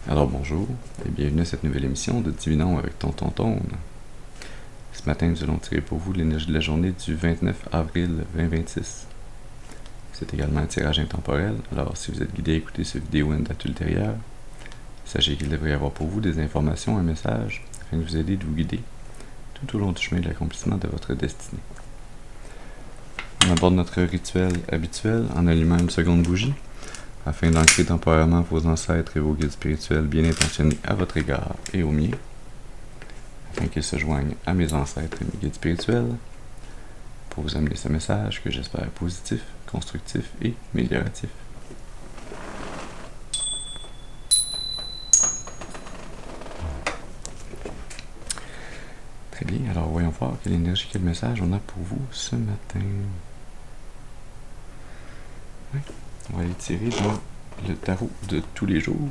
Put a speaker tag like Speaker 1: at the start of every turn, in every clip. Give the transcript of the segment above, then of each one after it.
Speaker 1: Alors bonjour et bienvenue à cette nouvelle émission de Divinons avec Tonton Tone. Ce matin, nous allons tirer pour vous l'énergie de la journée du 29 avril 2026. C'est également un tirage intemporel, alors si vous êtes guidé à écouter cette vidéo à une date ultérieure, sachez qu'il devrait y avoir pour vous des informations, un message, afin de vous aider de vous guider tout au long du chemin de l'accomplissement de votre destinée. On aborde notre rituel habituel en allumant une seconde bougie, afin d'ancrer temporairement vos ancêtres et vos guides spirituels bien intentionnés à votre égard et au mien, afin qu'ils se joignent à mes ancêtres et mes guides spirituels, pour vous amener ce message que j'espère positif, constructif et amélioratif. Très bien, alors voyons voir quelle énergie, quel message on a pour vous ce matin. Oui, on va aller tirer dans le tarot de tous les jours.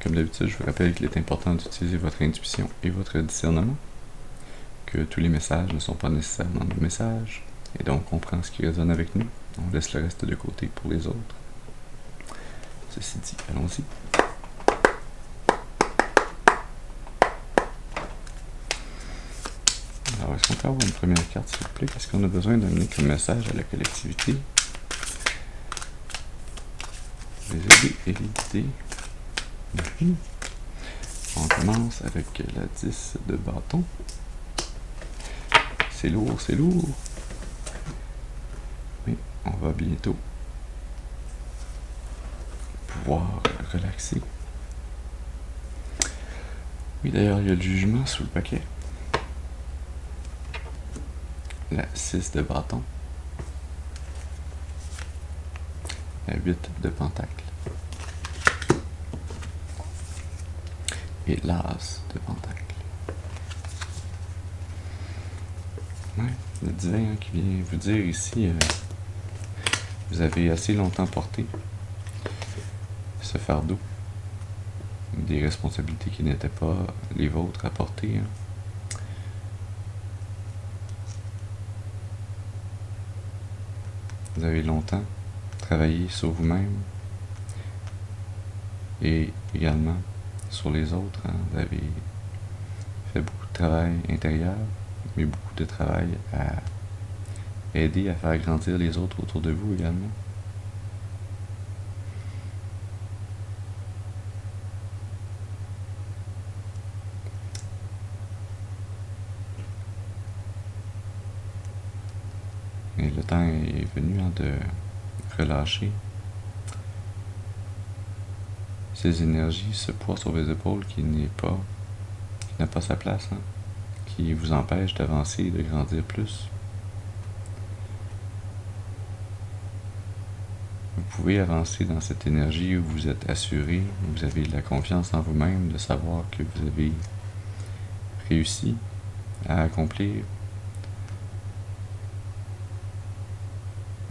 Speaker 1: Comme d'habitude, je vous rappelle qu'il est important d'utiliser votre intuition et votre discernement, que tous les messages ne sont pas nécessairement nos messages, et donc on prend ce qui résonne avec nous, on laisse le reste de côté pour les autres. Ceci dit, allons-y. Alors, est-ce qu'on peut avoir une première carte, s'il vous plaît? Qu'est-ce qu'on a besoin d'amener comme message à la collectivité? Les aider et les guider. On commence avec la 10 de bâton. C'est lourd, c'est lourd. Mais on va bientôt pouvoir relaxer. Oui, d'ailleurs, il y a le jugement sous le paquet. La 6 de bâton. La 8 de pentacle. Et l'as de pentacle. Ouais, le divin qui vient vous dire ici, vous avez assez longtemps porté ce fardeau, des responsabilités qui n'étaient pas les vôtres à porter. Vous avez longtemps travaillé sur vous-même et également sur les autres. Vous avez fait beaucoup de travail intérieur, mais beaucoup de travail à aider à faire grandir les autres autour de vous également. Et le temps est venu de relâcher ces énergies, ce poids sur vos épaules qui n'a pas sa place, qui vous empêche d'avancer et de grandir plus. Vous pouvez avancer dans cette énergie où vous êtes assuré, où vous avez de la confiance en vous-même, de savoir que vous avez réussi à accomplir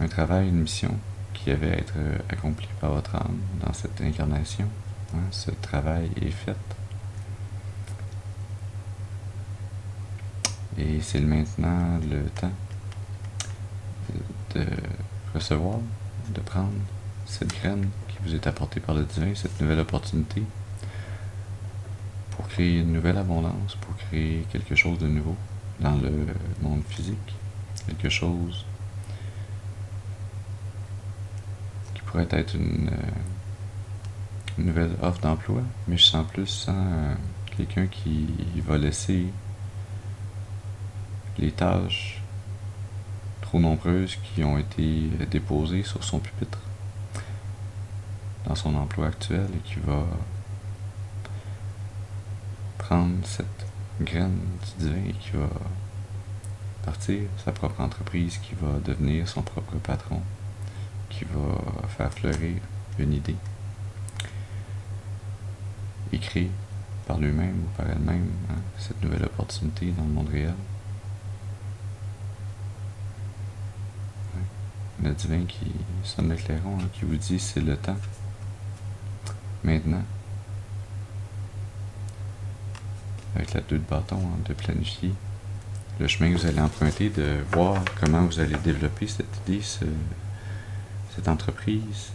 Speaker 1: un travail, une mission qui avait à être accomplie par votre âme dans cette incarnation. Ce travail est fait. Et c'est maintenant le temps de recevoir, de prendre cette graine qui vous est apportée par le divin, cette nouvelle opportunité pour créer une nouvelle abondance, pour créer quelque chose de nouveau dans le monde physique, quelque chose qui pourrait être une nouvelle offre d'emploi, mais je sens plus quelqu'un qui va laisser les tâches trop nombreuses qui ont été déposées sur son pupitre dans son emploi actuel et qui va prendre cette graine du divin et qui va partir sa propre entreprise, qui va devenir son propre patron, qui va faire fleurir une idée et créer par lui-même ou par elle-même cette nouvelle opportunité dans le monde réel. Le divin qui sonne le clairon, qui vous dit c'est le temps, maintenant, avec la 2 de bâton, de planifier le chemin que vous allez emprunter, de voir comment vous allez développer cette idée, cette entreprise,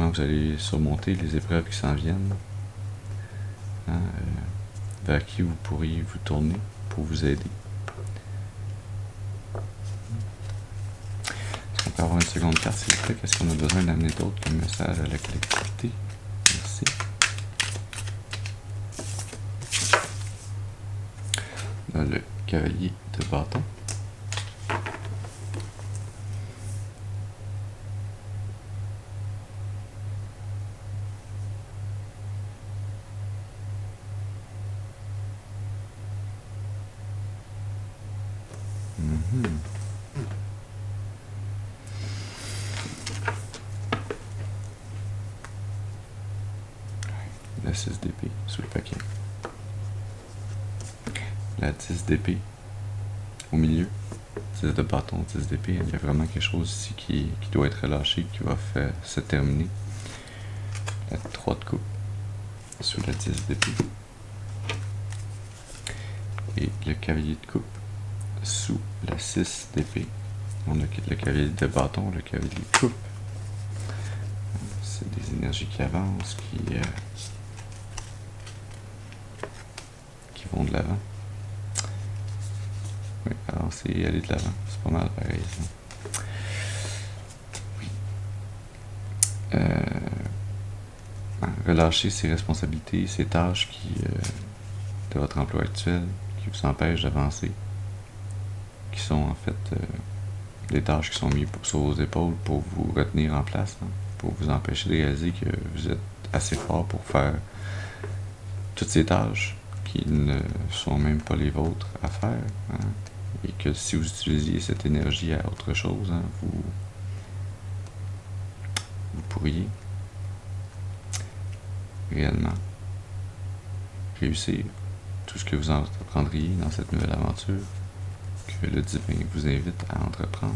Speaker 1: comment vous allez surmonter les épreuves qui s'en viennent, hein, vers qui vous pourriez vous tourner pour vous aider. Est-ce qu'on peut avoir une seconde carte, s'il vous plaît? Qu'est-ce qu'on a besoin d'amener d'autre comme message à la collectivité? Merci. Là, le cavalier de bâton. La 6 d'épée sous le paquet. La 10 d'épée au milieu. 10 de bâton, 10 d'épée. Il y a vraiment quelque chose ici qui doit être relâché, qui va faire se terminer. La 3 de coupe sous la 10 d'épée. Et le cavalier de coupe sous la 6 d'épée. On a le cavalier de bâton, le cavalier de coupe. C'est des énergies qui avancent, qui vont de l'avant. Oui, avancer et aller de l'avant. C'est pas mal pareil, ça. Oui. Relâcher ses responsabilités, ses tâches de votre emploi actuel qui vous empêchent d'avancer, qui sont en fait des tâches qui sont mises sur vos épaules pour vous retenir en place, hein, pour vous empêcher de réaliser que vous êtes assez fort pour faire toutes ces tâches qui ne sont même pas les vôtres à faire, hein, et que si vous utilisiez cette énergie à autre chose, hein, vous pourriez réellement réussir tout ce que vous entreprendriez dans cette nouvelle aventure que le divin vous invite à entreprendre.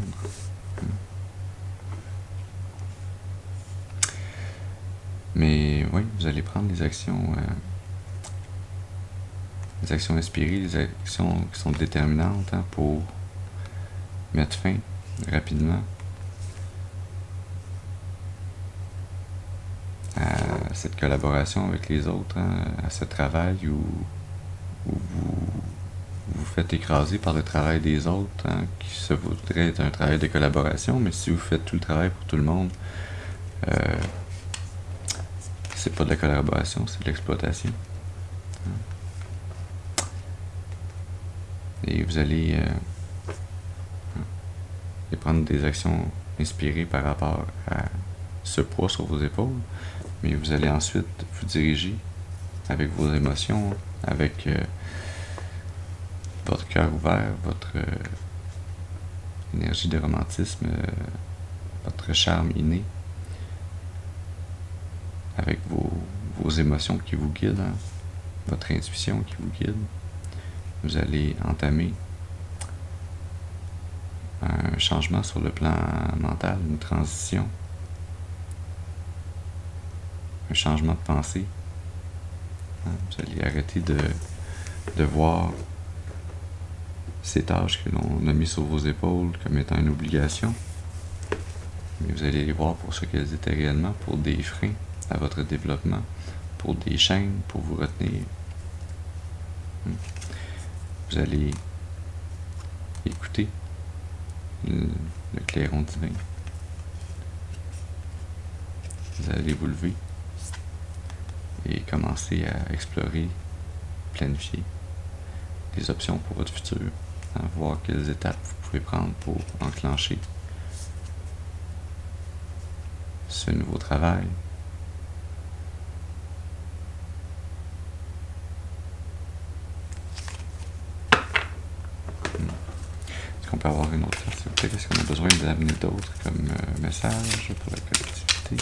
Speaker 1: Mais oui, vous allez prendre des actions inspirées, des actions qui sont déterminantes, hein, pour mettre fin rapidement à cette collaboration avec les autres, hein, à ce travail où vous faites écraser par le travail des autres, hein, qui se voudrait être un travail de collaboration, mais si vous faites tout le travail pour tout le monde, c'est pas de la collaboration, c'est de l'exploitation. Et vous allez prendre des actions inspirées par rapport à ce poids sur vos épaules, mais vous allez ensuite vous diriger avec vos émotions, avec votre cœur ouvert, votre énergie de romantisme, votre charme inné, avec vos émotions qui vous guident, hein, votre intuition qui vous guide. Vous allez entamer un changement sur le plan mental, une transition, un changement de pensée. Vous allez arrêter de voir ces tâches que l'on a mises sur vos épaules comme étant une obligation, mais vous allez les voir pour ce qu'elles étaient réellement, pour des freins à votre développement, pour des chaînes pour vous retenir. Vous allez écouter le clairon divin. Vous allez vous lever et commencer à explorer, planifier les options pour votre futur, à voir quelles étapes vous pouvez prendre pour enclencher ce nouveau travail. Est-ce qu'on peut avoir une autre carte, s'il vous plaît? Est-ce qu'on a besoin d'amener d'autres comme message pour la collectivité?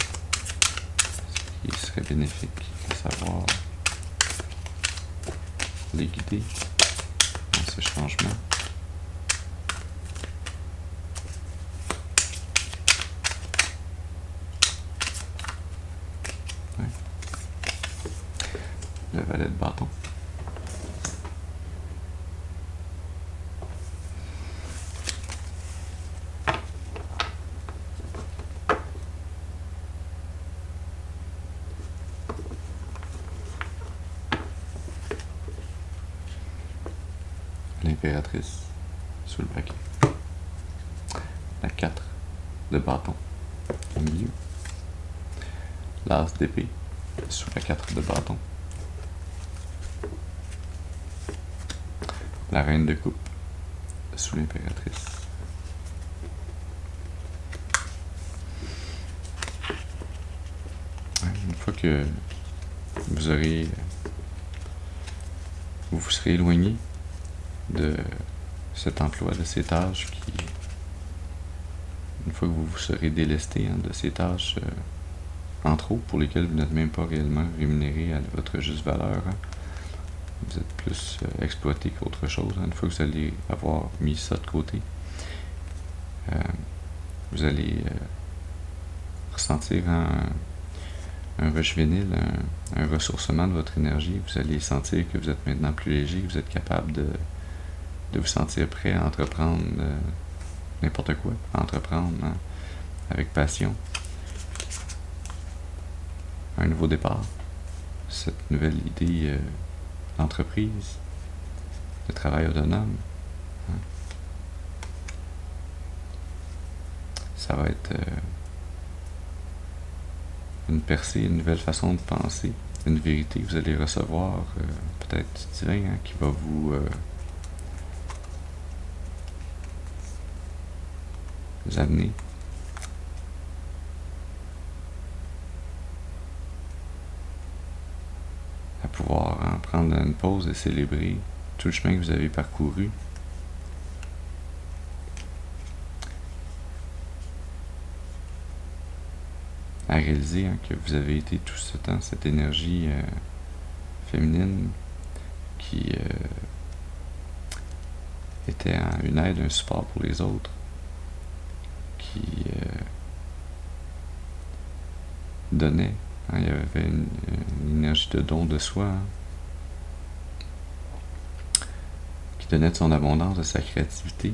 Speaker 1: Ce qui serait bénéfique de savoir les guider dans ce changement. Ouais. Le valet de bâton. l'impératrice sous le paquet. La 4 de bâton au milieu. L'as d'épée sous la 4 de bâton. La reine de coupe sous l'impératrice. Une fois que vous vous serez éloigné de cet emploi, de ces tâches une fois que vous vous serez délesté de ces tâches en trop pour lesquelles vous n'êtes même pas réellement rémunéré à votre juste valeur, vous êtes plus exploité qu'autre chose. Une fois que vous allez avoir mis ça de côté, vous allez ressentir un rush-vénile, un ressourcement de votre énergie. Vous allez sentir que vous êtes maintenant plus léger, que vous êtes capable de vous sentir prêt à entreprendre n'importe quoi, à entreprendre avec passion. Un nouveau départ, cette nouvelle idée d'entreprise, de travail autonome. Ça va être une percée, une nouvelle façon de penser, une vérité que vous allez recevoir, peut-être du divin, qui va vous amener à pouvoir prendre une pause et célébrer tout le chemin que vous avez parcouru. À réaliser que vous avez été tout ce temps cette énergie féminine qui était une aide, un support pour les autres, qui donnait. Il y avait une énergie de don de soi qui donnait de son abondance, de sa créativité.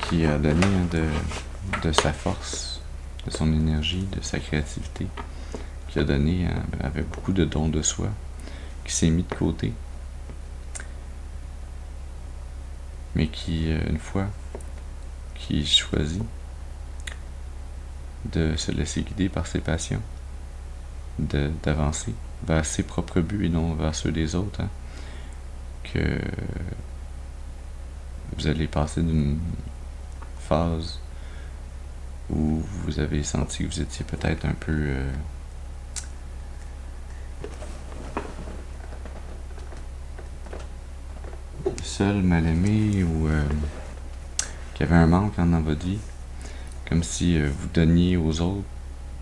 Speaker 1: Qui a donné de sa force, de son énergie, de sa créativité, qui a donné avec beaucoup de dons de soi, qui s'est mis de côté, mais qui, une fois qu'il choisit de se laisser guider par ses passions, d'avancer vers ses propres buts et non vers ceux des autres, que vous allez passer d'une phase où vous avez senti que vous étiez peut-être un peu seul, mal aimé, ou qu'il y avait un manque dans votre vie, comme si vous donniez aux autres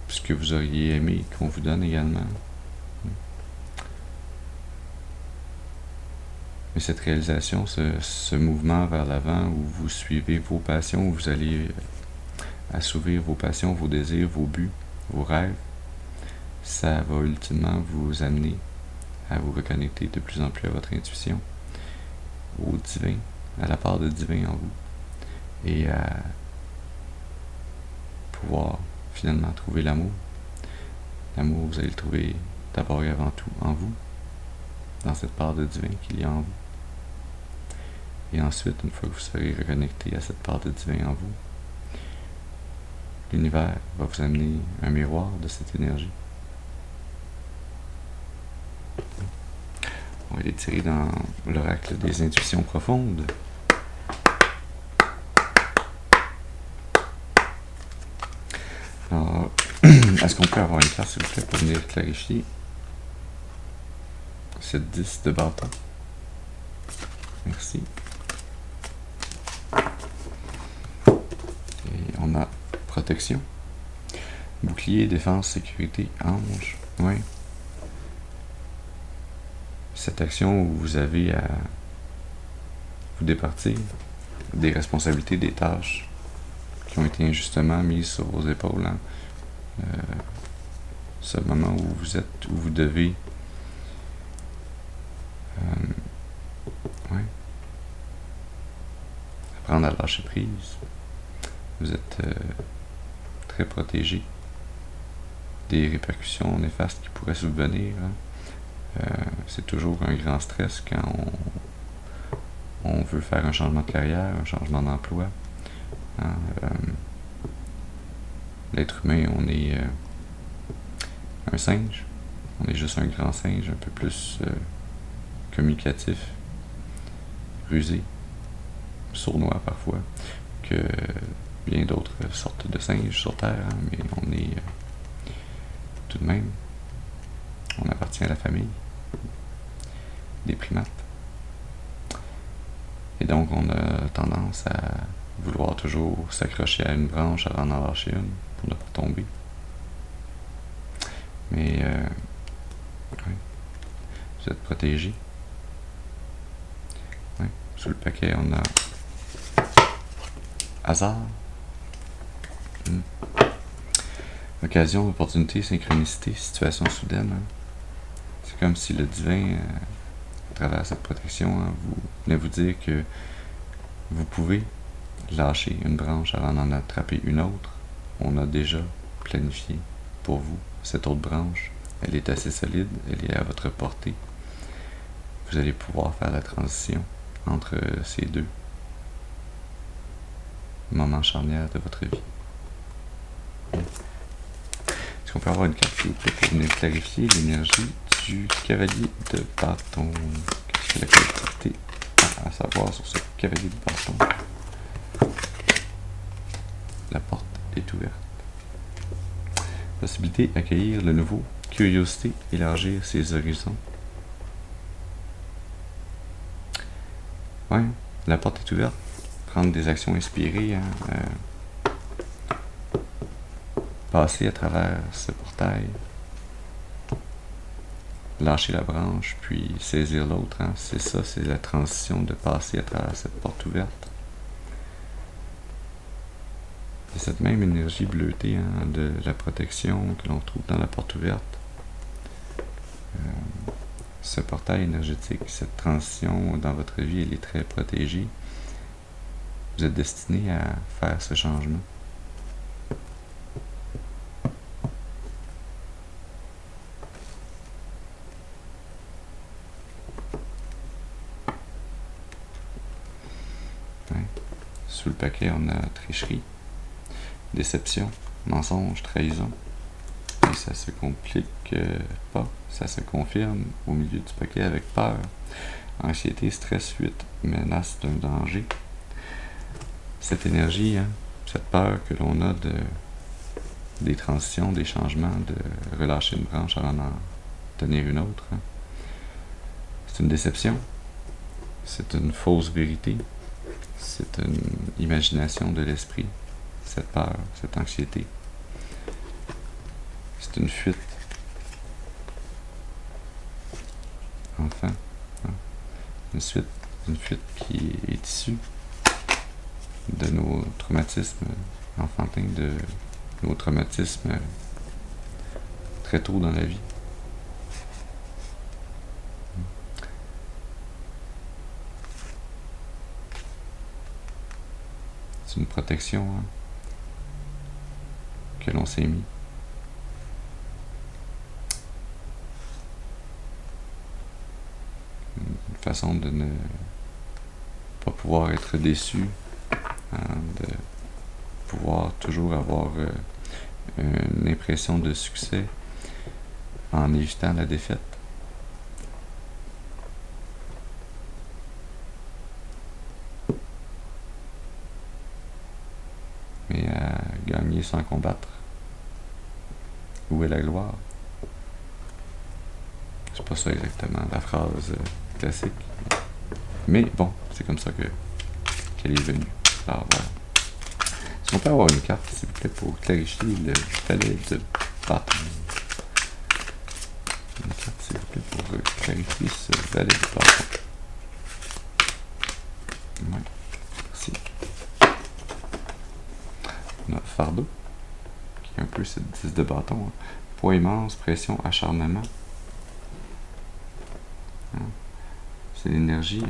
Speaker 1: ce que vous auriez aimé qu'on vous donne également. Mais cette réalisation, ce mouvement vers l'avant où vous suivez vos passions, où vous allez assouvir vos passions, vos désirs, vos buts, vos rêves, ça va ultimement vous amener à vous reconnecter de plus en plus à votre intuition, au divin, à la part de divin en vous, et à pouvoir finalement trouver l'amour. L'amour, vous allez le trouver d'abord et avant tout en vous, dans cette part de divin qu'il y a en vous. Et ensuite, une fois que vous serez reconnecté à cette part de divin en vous, l'univers va vous amener un miroir de cette énergie. On va aller tirer dans l'oracle des intuitions profondes. Alors, est-ce qu'on peut avoir une carte, s'il vous plaît, pour venir clarifier cette 10 de bâton? Merci. Et on a protection, bouclier, défense, sécurité, ange. Oui. cette action où vous avez à vous départir des responsabilités, des tâches qui ont été injustement mises sur vos épaules. Hein. Ce moment où vous êtes, où vous devez apprendre à lâcher prise. Vous êtes très protégé des répercussions néfastes qui pourraient subvenir. Hein. C'est toujours un grand stress quand on veut faire un changement de carrière, un changement d'emploi. Hein. L'être humain, on est un singe. On est juste un grand singe, un peu plus communicatif, rusé, sournois parfois, que bien d'autres sortes de singes sur Terre, hein, mais on est tout de même, on appartient à la famille des primates. Et donc on a tendance à vouloir toujours s'accrocher à une branche avant d'en lâcher une pour ne pas tomber. Mais oui, vous êtes protégé. Oui, sous le paquet, on a hasard. Occasion, opportunité, synchronicité, situation soudaine. Hein. C'est comme si le divin, à travers cette protection, hein, venait vous dire que vous pouvez lâcher une branche avant d'en attraper une autre. On a déjà planifié pour vous cette autre branche. Elle est assez solide, elle est à votre portée. Vous allez pouvoir faire la transition entre ces deux moments charnières de votre vie. Est-ce qu'on peut avoir une carte, s'il vous plaît, pour venir clarifier l'énergie du cavalier de bâton? Qu'est-ce que la collectivité a à savoir sur ce cavalier de bâton? La porte est ouverte. Possibilité d'accueillir le nouveau. Curiosité, élargir ses horizons. Ouais, la porte est ouverte. Prendre des actions inspirées. Hein, passer à travers ce portail. Lâcher la branche, puis saisir l'autre. Hein, c'est ça, c'est la transition de passer à travers cette porte ouverte. Et cette même énergie bleutée, hein, de la protection que l'on trouve dans la porte ouverte. Ce portail énergétique, cette transition dans votre vie, elle est très protégée. Vous êtes destiné à faire ce changement. Ouais. Sous le paquet, on a tricherie, déception, mensonge, trahison. Et ça se complique pas, ça se confirme au milieu du paquet avec peur, anxiété, stress, fuite, menace d'un danger. Cette énergie, hein, cette peur que l'on a des transitions, des changements, de relâcher une branche avant d'en tenir une autre, hein. C'est une déception, c'est une fausse vérité, c'est une imagination de l'esprit, cette peur, cette anxiété. C'est une fuite. Enfin, hein, une fuite qui est issue de nos traumatismes enfantins, de nos traumatismes très tôt dans la vie. C'est une protection, hein, que l'on s'est mis. Une façon de ne pas pouvoir être déçu, hein, de pouvoir toujours avoir une impression de succès en évitant la défaite. Mais à gagner sans combattre. Où est la gloire? C'est pas ça exactement la phrase classique. Mais bon, c'est comme ça qu'elle est venue. Alors voilà. Est-ce qu'on peut avoir une carte, s'il vous plaît, pour clarifier le palais de bâton? Une carte, s'il vous plaît, pour clarifier ce valet de bâton. Ouais, merci. On a fardeau, qui est un peu cette 10 de bâton. Hein. Poids immense, pression, acharnement. Hein. C'est l'énergie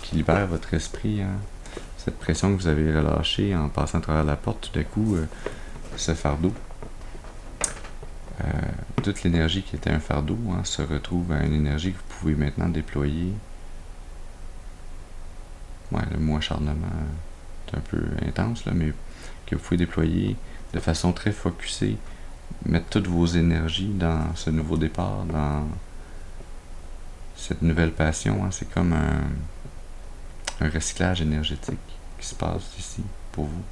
Speaker 1: qui libère votre esprit. Hein. Cette pression que vous avez relâchée en passant à travers la porte, tout d'un coup, ce fardeau. Toute l'énergie qui était un fardeau se retrouve à une énergie que vous pouvez maintenant déployer. Ouais, le mot acharnement est un peu intense, là, mais que vous pouvez déployer de façon très focusée, mettre toutes vos énergies dans ce nouveau départ, dans cette nouvelle passion. Hein. C'est comme un recyclage énergétique qui se passe ici pour vous.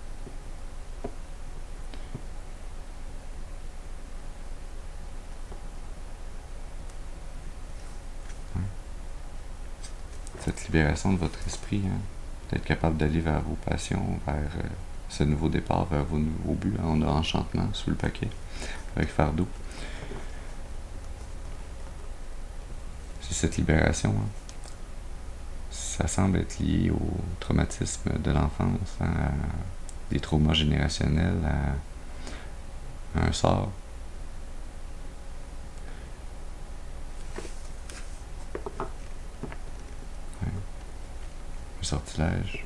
Speaker 1: Cette libération de votre esprit, hein, d'être capable d'aller vers vos passions, vers ce nouveau départ, vers vos nouveaux buts. Hein. On a enchantement sous le paquet avec fardeau. C'est cette libération. Hein. Ça semble être lié au traumatisme de l'enfance, hein, à des traumas générationnels, à un sort. Un sortilège,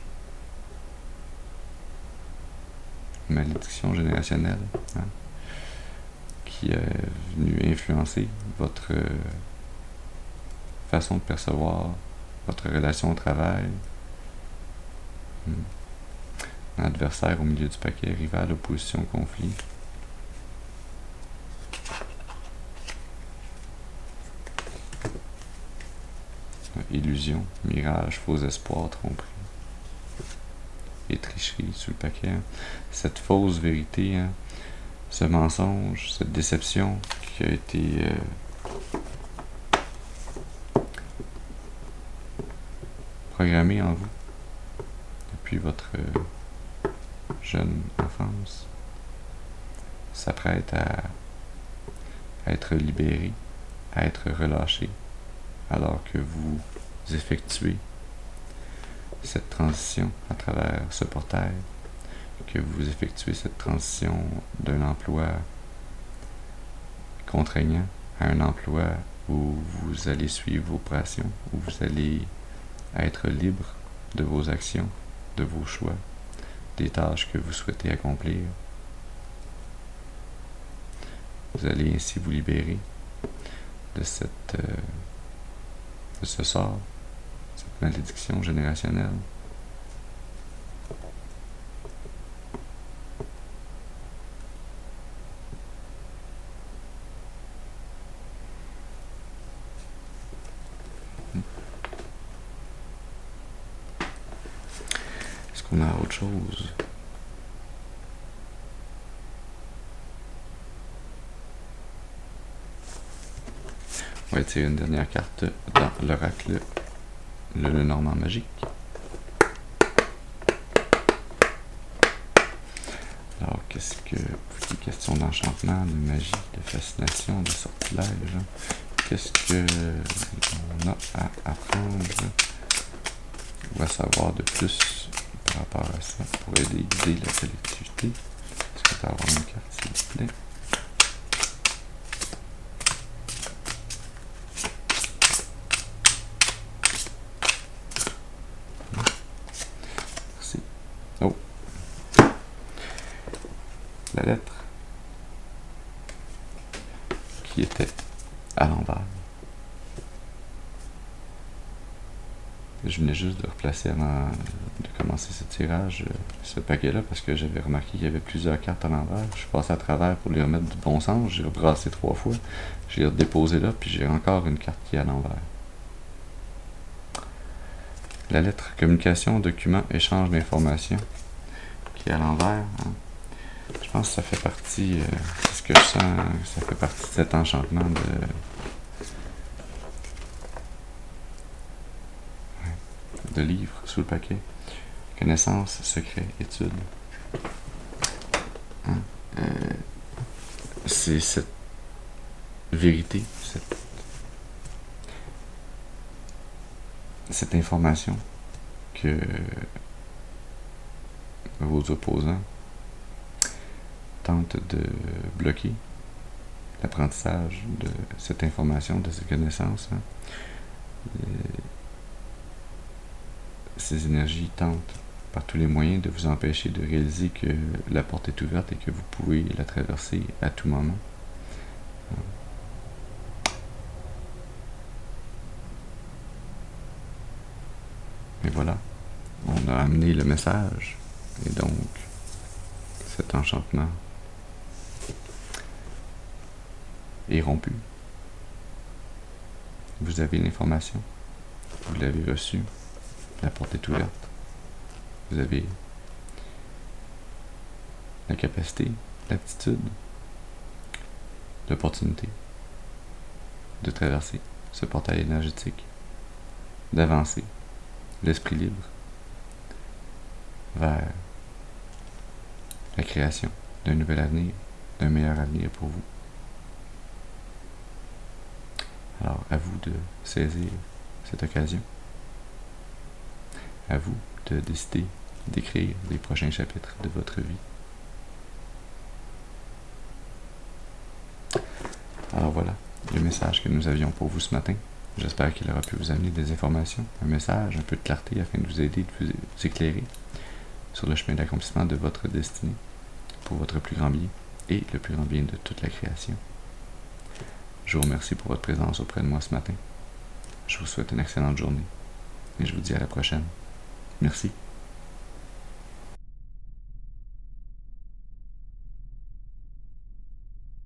Speaker 1: une malédiction générationnelle, hein, qui est venue influencer votre façon de percevoir votre relation au travail. Un adversaire au milieu du paquet, rival, opposition, conflit. Illusion, mirage, faux espoir, tromperie. Et tricherie sous le paquet. Hein. Cette fausse vérité, hein, ce mensonge, cette déception qui a été programmée en vous depuis votre jeune enfance, s'apprête à être libéré, à être relâché, alors que vous effectuez cette transition à travers ce portail, que vous effectuez cette transition d'un emploi contraignant à un emploi où vous allez suivre vos passions, où vous allez être libre de vos actions, de vos choix, des tâches que vous souhaitez accomplir. Vous allez ainsi vous libérer de ce sort, cette malédiction générationnelle. Est-ce qu'on a autre chose? On va tirer une dernière carte dans l'oracle, le Normand magique. Alors, qu'est-ce que... Des questions d'enchantement, de magie, de fascination, de sortilège. Qu'est-ce que on a à apprendre ou à savoir de plus par rapport à ça pour aider guider la collectivité? Est-ce que tu peux avoir une carte, s'il te plaît? Merci. Oh! La lettre qui était à l'envers. Je venais juste de replacer avant de commencer ce tirage, ce paquet-là, parce que j'avais remarqué qu'il y avait plusieurs cartes à l'envers. Je suis passé à travers pour les remettre du bon sens. J'ai rebrassé 3 fois. J'ai redéposé là, puis j'ai encore une carte qui est à l'envers. La lettre communication, document, échange d'informations qui est à l'envers. Hein. Je pense que ça fait partie, c'est ce que je sens, ça fait partie de cet enchantement de livres sous le paquet. Connaissance, secret, étude. Hein? C'est cette vérité, cette cette information que vos opposants tentent de bloquer l'apprentissage de cette information, de ces connaissances. Ces énergies tentent par tous les moyens de vous empêcher de réaliser que la porte est ouverte et que vous pouvez la traverser à tout moment. Et voilà, on a amené le message, et donc cet enchantement est rompu. Vous avez l'information, vous l'avez reçue, la porte est ouverte. Vous avez la capacité, l'aptitude, l'opportunité de traverser ce portail énergétique, d'avancer l'esprit libre vers la création d'un nouvel avenir, d'un meilleur avenir pour vous. Alors, à vous de saisir cette occasion. À vous de décider d'écrire les prochains chapitres de votre vie. Alors voilà, le message que nous avions pour vous ce matin. J'espère qu'il aura pu vous amener des informations, un message, un peu de clarté afin de vous aider, de vous éclairer sur le chemin d'accomplissement de votre destinée pour votre plus grand bien et le plus grand bien de toute la création. Je vous remercie pour votre présence auprès de moi ce matin. Je vous souhaite une excellente journée et je vous dis à la prochaine. Merci.